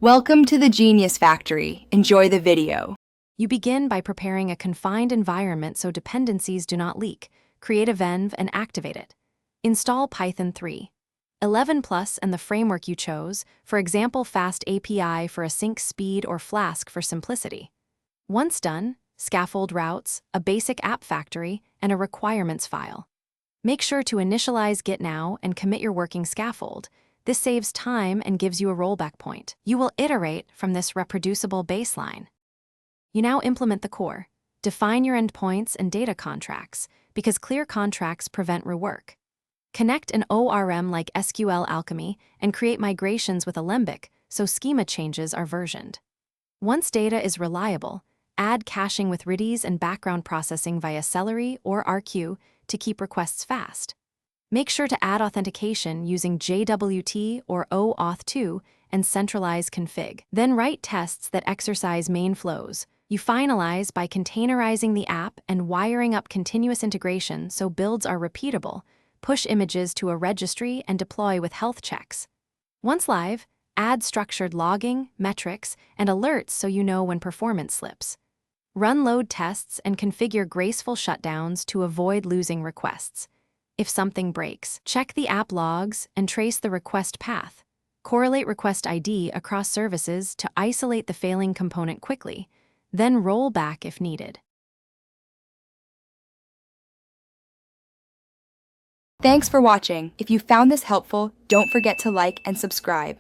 Welcome to the Genius Factory. Enjoy the video. You begin by preparing a confined environment so dependencies do not leak. Create a venv and activate it. Install Python 3. 11 Plus and the framework you chose, for example Fast API for async speed or Flask for simplicity. Once done, scaffold routes, a basic app factory, and a requirements file. Make sure to initialize Git now and commit your working scaffold. This saves time and gives you a rollback point. You will iterate from this reproducible baseline. You now implement the core. Define your endpoints and data contracts, because clear contracts prevent rework. Connect an ORM like SQL Alchemy and create migrations with Alembic so schema changes are versioned. Once data is reliable, add caching with Redis and background processing via Celery or RQ to keep requests fast. Make sure to add authentication using JWT or OAuth2 and centralize config. Then write tests that exercise main flows. You finalize by containerizing the app and wiring up continuous integration so builds are repeatable, push images to a registry, and deploy with health checks. Once live, add structured logging, metrics, and alerts so you know when performance slips. Run load tests and configure graceful shutdowns to avoid losing requests. If something breaks, check the app logs and trace the request path. Correlate request ID across services to isolate the failing component quickly, then roll back if needed. Thanks for watching. If you found this helpful, don't forget to like and subscribe.